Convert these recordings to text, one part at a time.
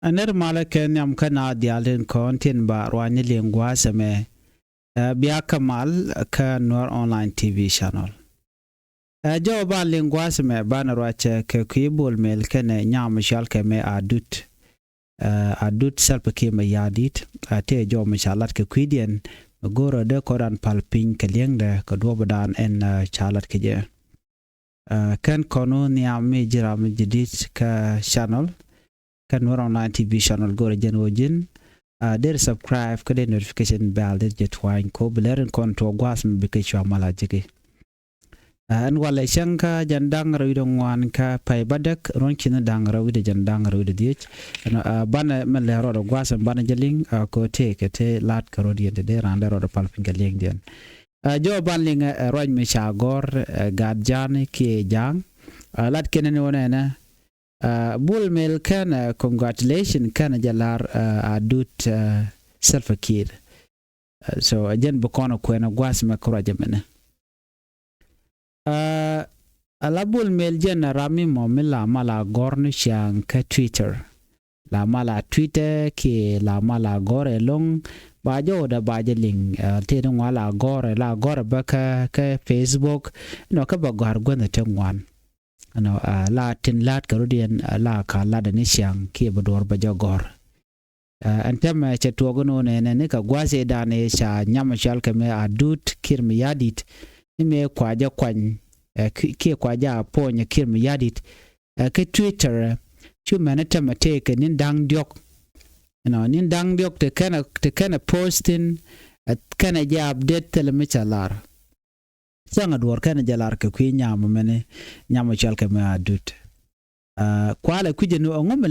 Aner malaken yam kana dialin kontin ba rwani lingwa seme biya kamal ka Nuer online TV channel. Jo ba lingwa seme ba na rwache ke kuibul mel kene nyam shal ke me adut. Adut salpa ke me yadit te jo mishalat ke kuidien goro de koran palping ke liengde ke dua badan en chalat ke je. Kan kono niam me jira me jidit ka channel. Kan Nuer online TV channel go jen wojin der subscribe ka de notification bell der jet wine ko bleren kon to gwas me bike chwa mala jige an wala shanka jandang rawido ngwan ka pay badak ron kin dang rawide jandang rawide diech bana me le ro gwas bana jeling ko te ke te lat ka ro diende de rande ro palpin ka leng den jo banling roñ me chagor gadjan ki jang lat kenen wona Bull mel kan congratulations kan jalar adut self-akid. So ajen bukono kwena gwas makuraja mene. Ala bull mel jen rami momila mala gorn shang ka Twitter. La mala Twitter ki la mala gore long bajo da baje ling te dong wala gore la gore baka ka Facebook no ka bagar gwanda tengwan. Ano la tin lat karodian la ka la da ni siang ki bodor ba jogor antem che togono ne ka gwase da ne sha nyam shal ka me adut kirmi yadit ni me kwaja kwan ki kwaja ponya kirmi yadit ke Twitter chu manata mate ke nin dang diok nin dang diok te kana posting kana ja update telemi chalar sanga duwar kana jalar ka kwi nyama mene nyama chalka me adut kwala kuje no ngom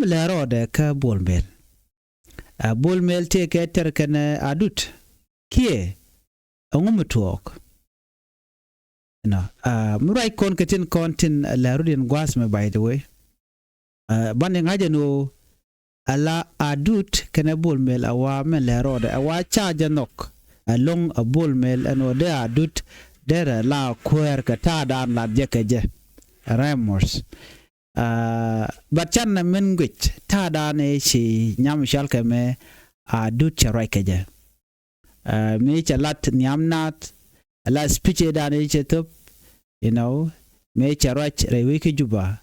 le rode ka bolmel bolmel te ke ter kana adut kie ngom tuɔɔk murai kon katin kontin la rudin gwas me by the way bande ngaje no ala adut kana bolmel awa me le rode awa charge nok along a bull mel and ode adut der la kwer ka ta dan la jekeje remors but chan men gwich ta dan e chi nyam shal ke me adut charaikeje me chalat nyam nat la speech dan e chetop me charach rewiki juba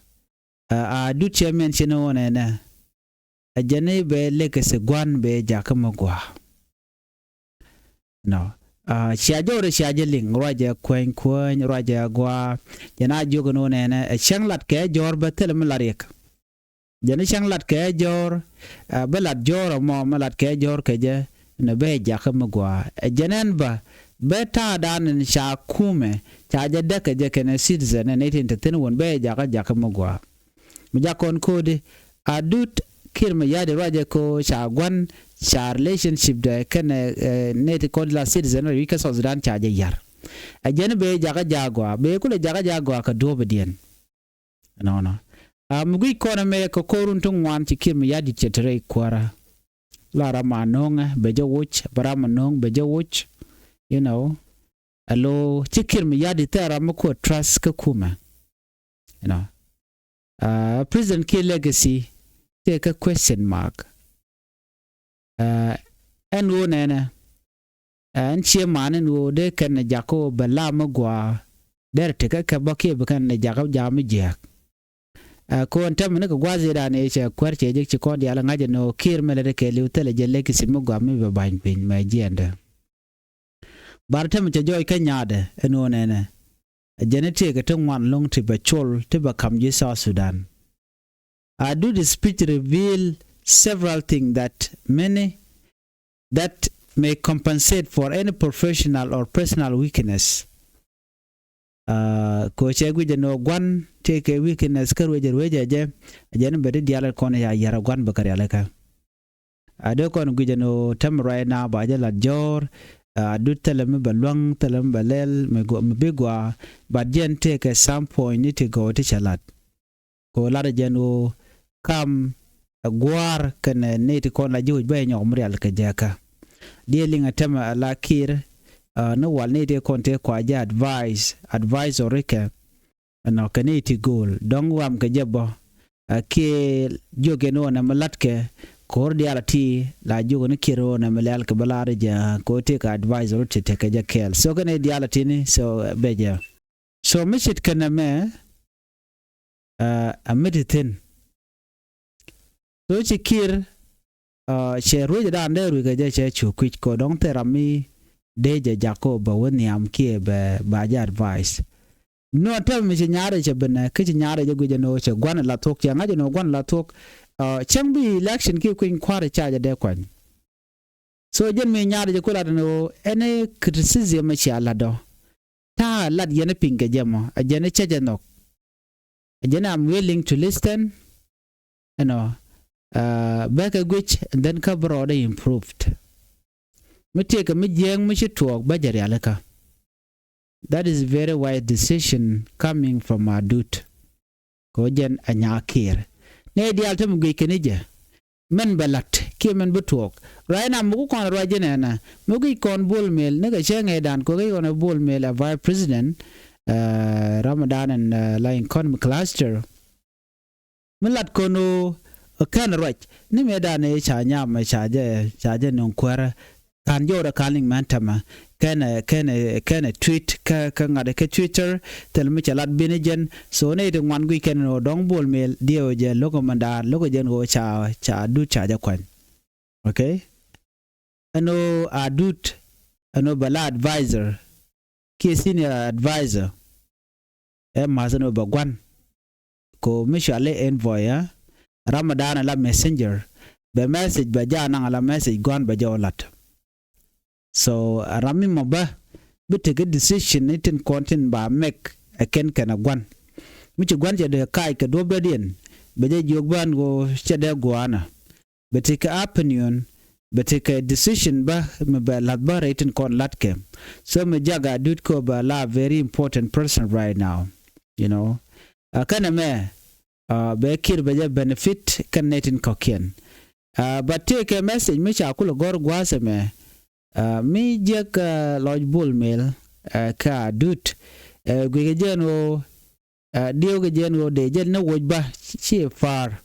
adut chemen chino ne ajane be lekese gwan be jakamogwa no siajore siajeling roja kwen roja gwa jana jogono ne shanglat ke jor betel mlarek jana shanglat ke jor belat jor mo malat ke jor ke je ne be jakam gwa janen ba beta dan sha kume chaje deke je ken citizen ne tin won be jakam gwa mujakon kode adut kirma yade roja ko shagwan sha relationship da kana net ko la citizen wi ka Sudan chaje yar ajene be jaga jagwa be kule jaga jagwa ka do bedien no mugui kona me ko korun tun wan ci kirma yadi cetere kwara la ramanonga be jawuch baramanong be jawuch alo ci kirma yadi tara mako trust ka kuma president ki legacy take a question mark en wo nene en che manen wo de kan jako bala magwa der te ka bake bukan ne jako jam je ko antam ne ko gwaze da ne che kwarche je ci ko di ala ngaje no kir mele de ke liu tele je leki sim magwa mi be ban pin ma jende bar tam che joy ka nyaade en wo nene jenete ka tan wan long te be chol te ba kam je South Sudan do the speech reveal several things that may compensate for any professional or personal weakness. Ko chegwi no gwan take a weakness karweje je ajen bede diala kono ya yara gwan bakari alaka. Ado kon gwi no tam right now ba jala jor adut telem balwang telem balel me bigwa but jen take some point need to go to chalat. Ko lada jeno kam gwar kan neti kon la juj bay nyom real ka jaka dealing atama la kir no wal neti kon te kwa ja advice or reke no kaneti goal dong wam ka jabo ke joge no na malatke cordiality la jogo ne kiro na melal ke balare ja ko te ka advisor te ka ja kel so kane diality ni so beja so mishit kana me ameditin so chikir che ruja dan de ruga ja che chu kwich ko dong terami de ja jako ba woni am ke ba ja advice no ta mi nyaare che bena ke nyaare je guje no che gwan la tok che ngaje no gwan la tok chang bi election ki kuin kware charge de kwan so jen mi nyaare je kula no ene criticism che ala do ta lad yene pinge jemo ajene cheje no ajene I'm willing to listen back a which and then cover or they improved me take a mid young mishi tuɔɔk ba jari alaka. That is very wise decision coming from adut ko jen anya kir ne dial tam gui kenije men balat ki men butuok raina mugu kon rajene na mugu kon bol mel ne ga chenge dan ko ga on bol mel a vice president Ramadan and line economic cluster melat kono kan raj ni me dan e cha nya ma chaje non kwara kan jora kaling mantama can tweet ka ngade ke Twitter tel mi chalat binijen so ne de wan gui ken no dong bol mel dio je logo manda logo jen go cha du cha ja kwan okay ano adut ano bala advisor ki senior advisor mazano bagwan ko mishale envoy Ramadan la messenger be message ba jana la message gon ba jolat. So rami moba bi take a decision itin content ba make a ken kana gwan michi gwan je de kai ka do bedien be je jogban go chede goana be take a opinion be take a decision ba me ba ladba itin kon latke so me jaga dut ko ba la very important person right now kana me be kir be je benefit kan netin kokien but take a message michi akula gor gwase me mi jek loj bul mel ka dut gwe jeno dio ge jeno de jen na wojba chi far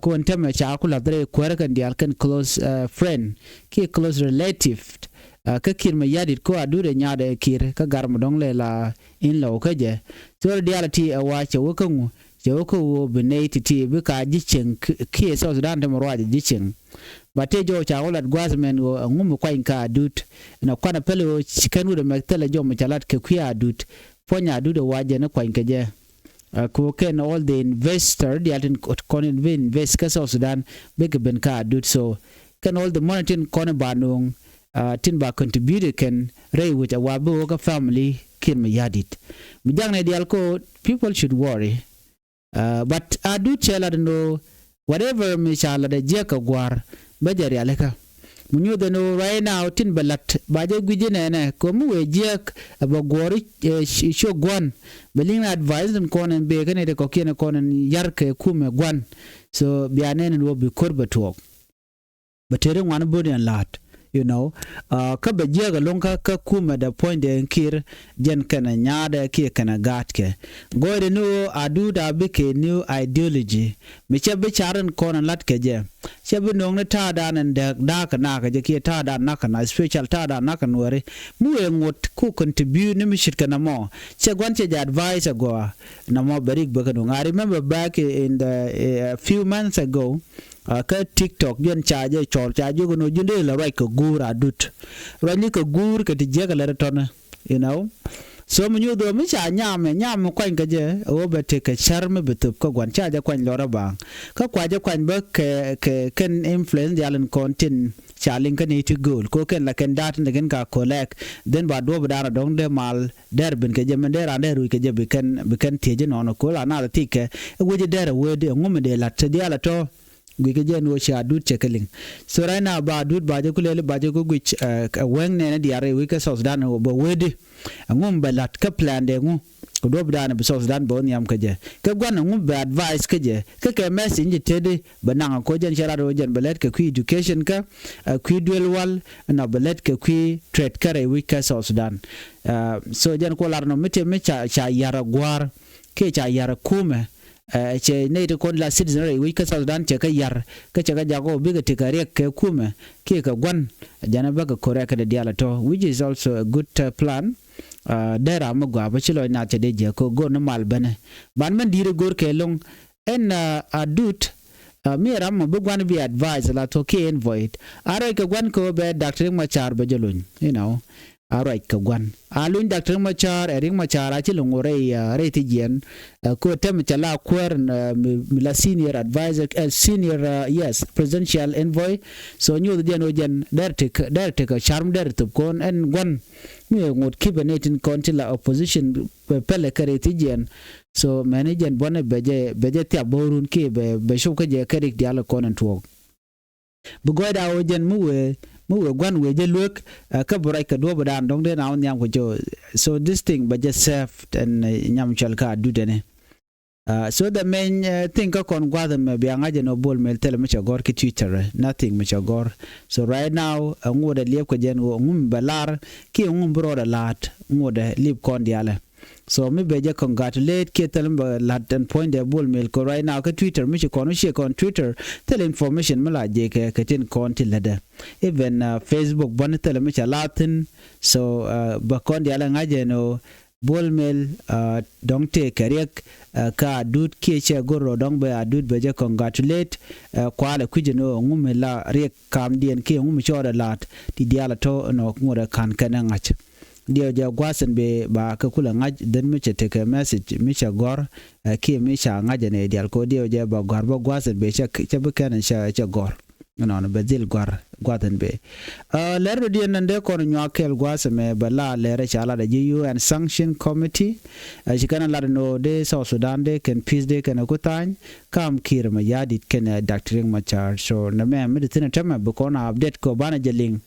ko ntame cha kula dre kwere kan dial kan close friend ki close relative ka kir me yadit ko adude nyaade kir ka garm dong le la in law ka je so reality wa che wokangu je woko beneti ti bi ka jichen ki so Sudan de morwa jichen bate jo cha olat gwasmen go ngum kwa inka adut na kwana pele chikanu de mektele jo mchalat ke kwa adut ponya adut waje na kwa inka je ko ken all the investor the altin kon invest ka so Sudan big ben ka adut so can all the monitoring kon banung tin ba contribute ken rei which a wabu ka family kin me yadit mi jangne dial ko people should worry but adut chela no whatever mi chala de je ka gwar bajari aleka munyo de no right now tin balat baje gujine ne ko mu wejek ba gori sho gwan beling advise them konen be kane de ko kene konen yarke kume gwan so bianen wo bi korba talk batere wan bodian lat ka baje ga lonka ka kuma da point de kir jen kana nyaada ki kana gatke gore no adu da bike new ideology mi chebe charan konan latke je chebe nong ta da nan da kana ka je ki ta da na kana special ta da na kana wore mu ngot ku contribute ni mi shit kana mo che gwan che advice go na mo berik ba kana I remember back in the few months ago ka TikTok yen chaje chol chaje go no junde la right ko gura dut rani ko gur ka ti jega la ton so mu nyu do mi cha nyam kwan ka je o be te ka charme be tup ko gwan chaje kwan lora ba ka kwaje kwan ba ke ken influence yalen content chalin kan it goal ko ken la ken dat ne ken ka collect den ba do ba dong de mal der bin ke je men der ande ru ke je be ken teje no ko la na ti ke wo je der wo de ngum de la te dia la to gwike jen wo sha dut chekeling so right now ba dut ba je kulele ba je go gwich weng ne diare wike so Sudan bo wedi ngum balat ka plan de ngu ko do bdana be so Sudan bo nyam ka je ka gwan ngum be advice ka je ka message tede bananga ko jen shara do jen balet ka ku education ka ku dual wal na balet ka ku trade kare wike so Sudan so jen ko larno mite me cha yara gwar ke cha yara kume che ne to kon la citizen we ka Sudan che ka yar ka che ka jago biga tikare ke kume ke ka gwan jana ba ka kore ka de diala to, which is also a good plan. Dera ma gwa ba chilo na che de je ko go no mal bane ban man dire gor ke long en adut mi ram ma bu gwan bi advise la to ke envoy ara ka gwan ko be Dr. Machar ba jelun, you know, ara ka gwan alun Dr. Machar ering Machar a chilo ngore re ti jen ko tem chala kwer la senior advisor senior yes presidential envoy, so nyu de no jen der te ka charm der to kon en gwan mi ngot kibenetin kontila opposition pele kare ti jen, so manager bonne beje ti aborun ke be shoka je kare diala konan tuɔɔk bu goida o jen mu gwan we je look ka borai ka do badan dong de na on nyam ko jo, so this thing but just served and nyam chal ka do dene. So the main thing ka kon gwada me bi anga je no bol mel tele me chagor ki Twitter nothing me chagor, so right now ngode liep ko jen wo ngum balar ki ngum broda lat ngode lip kon diale, so me beje congratulate ke telemba lat and point the bol mel ko right now ka Twitter me ko no she kon Twitter tel information me la je ke tin kon tilade even Facebook bon tele me latin, so ba kon diale ngaje no bol mel dong te kariek ka adut ke che goro dong be adut beje congratulate kwale kujeno ngumela rek kamdien ke ngum chora lat ti diala to no ngore kan kana ngach dio ja gwasen be ba ka kula ngaj den mi te ke message mi cha gor ke mi cha ngaje ne dial ko dio ja ba gor ba gwasen be cha be kan cha gor no bezil gwaten be lero di nande ko nyakel gwase me bala lere chala de UN sanction committee jikana la no de South Sudan de ken peace de ken kutan kam kir ma yadit ken Dr. Machar, so na me medicine tema be ko na update ko bana jeling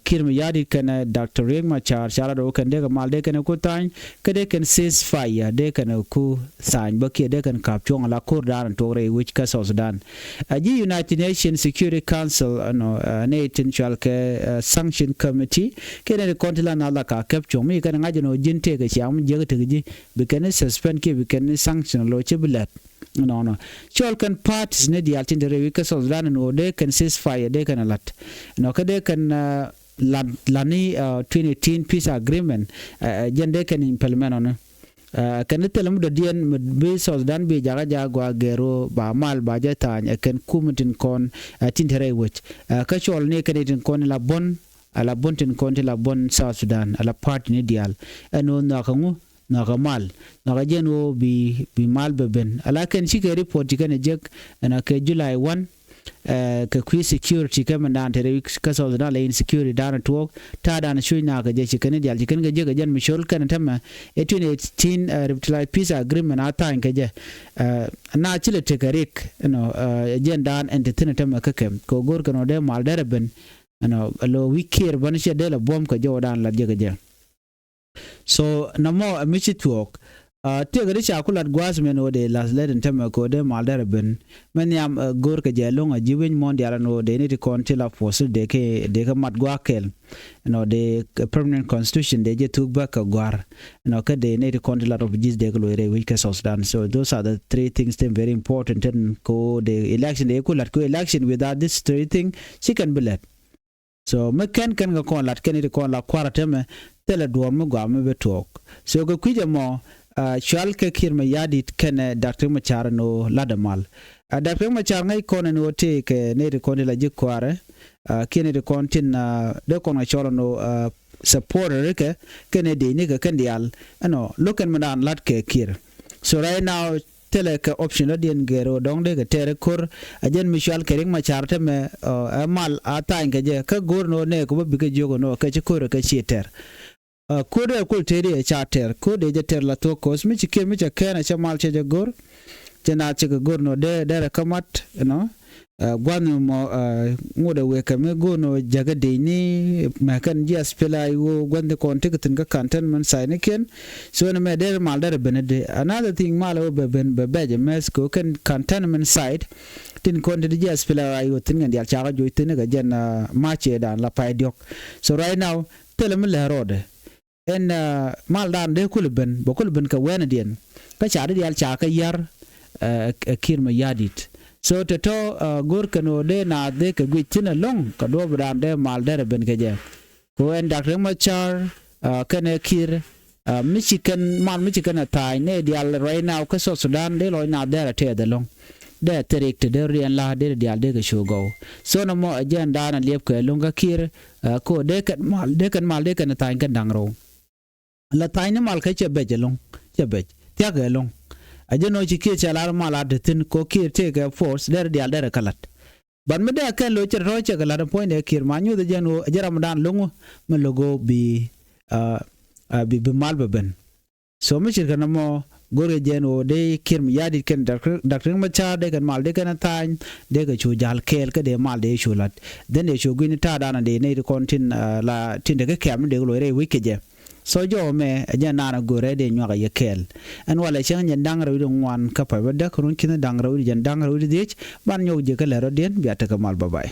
kir ma yadit ken Dr. Machar chala do ken de mal de ken kutan kede ken ceasefire de ken ku san ba ke de ken kapchong la kur dan to re which ka South Sudan United Nations Security Council Natin chalke sanction committee kene kontila na la ka kapchong mi kan ngaje no jinte ke cham je ke ji be ken suspend ke be ken sanction lo chebulat no chalkan parties ne dial tin de re ka South Sudan no de ken ceasefire de ken lat no ka de ken lani 2018 peace agreement jende ken implement on kan telam do dien be South Sudan be jaga jagwa gero ba mal ba jata ken kumitin kon tintere wech ka chol ne ken kon la bon ala bontin kon la bon South Sudan ala part ni dial eno na kangu na kamal na kajeno bi mal beben ala ken chike report ken jek na ke July 1 ka kwi security kama dan tere ka South Sudan la insecurity dan tuɔɔk ta dan shu na ka je ken dial ken ga je ga jan mishol kan tama 2018 reply peace agreement ata en ka je na chile tekarek jen dan entertain tama ka kem ko gor kan de mal derben lo wikir ban she de la bom ka jo dan la je ga je, so namo amichi tuɔɔk te gari cha kulat gwas men ode las leden tema ko de mal derben men yam gor ka jelong a jiwen mondial no de ni kontila fosil de ka mat gwakel de permanent constitution de je tuk back gwar ka de ni kontila of jis de ko re we ka South Sudan, so those are the three things that very important and ko de election de kulat ko election without this three thing she can be let, so me kan ga kon lat ken ni kon la kwara teme tele do mo gwa me be tok, so ko kuje mo chalke kir ma yadit ken Dr. Machar no ladamal Dr. Machar ngai kono no te ke ne de kono la jikware kene de kontin de kono cholo no supporter ke kene de ni ke kendial loken madan lat ke kir, so right now tele ke option la den gero dong de ke tere kur ajen Michel kering Machar te me mal ata nge je ka gor no ne ko bi ke jogo no ke kur ke chiter kode kul teri chater kode je ter la to kos mi chike mi chakena chamal che gor jena che gor no de kamat gwanu mo ngode we kame go no jaga de ni makan ji aspela yo gwande konte tin ka kanten man sai ken so na me der mal der benede another thing mal o be mes ko ken kanten man side tin konte ji aspela yo tin ngal chaga jo tin ga jena mache dan la pay diok, so right now telam le rode en mal dan de kulben ka wena dien ka chaade dial cha ka yar kir ma yadit so to gor kano de na de ka gwitina long ka do bran de mal de ben ke je ko en dak ma char kane kir Michigan atai ne dial right now ka so Sudan de lo na de te de long de terik te de rian la de dial de ka shogo so no mo agenda na liep ke longa kir ko de kan mal de kan atai kan dangro la tai ne mal ka che bejelong che bej tia ke long ajeno chi ke chala mal ad tin ko kir te ka force de dial de kalat ban me de ka lo che ro che kala point de kir manyu de jeno jaram dan longo me logo bi mal beben so mi chir mo gore jeno de kir mi yadi ken dakring ma cha de kan mal de kan tan de ga chu jal kel ka de mal de chulat den de chu gwini ta dana de ne kontin la tin de ka kem de lo re wikeje so jo me ajana na gore de nywa ga yekel an wala chen nyen dang ro de ngwan ka pa da kurun kin dang ro de ban nyow je ka le ro den bi ta ka mal babai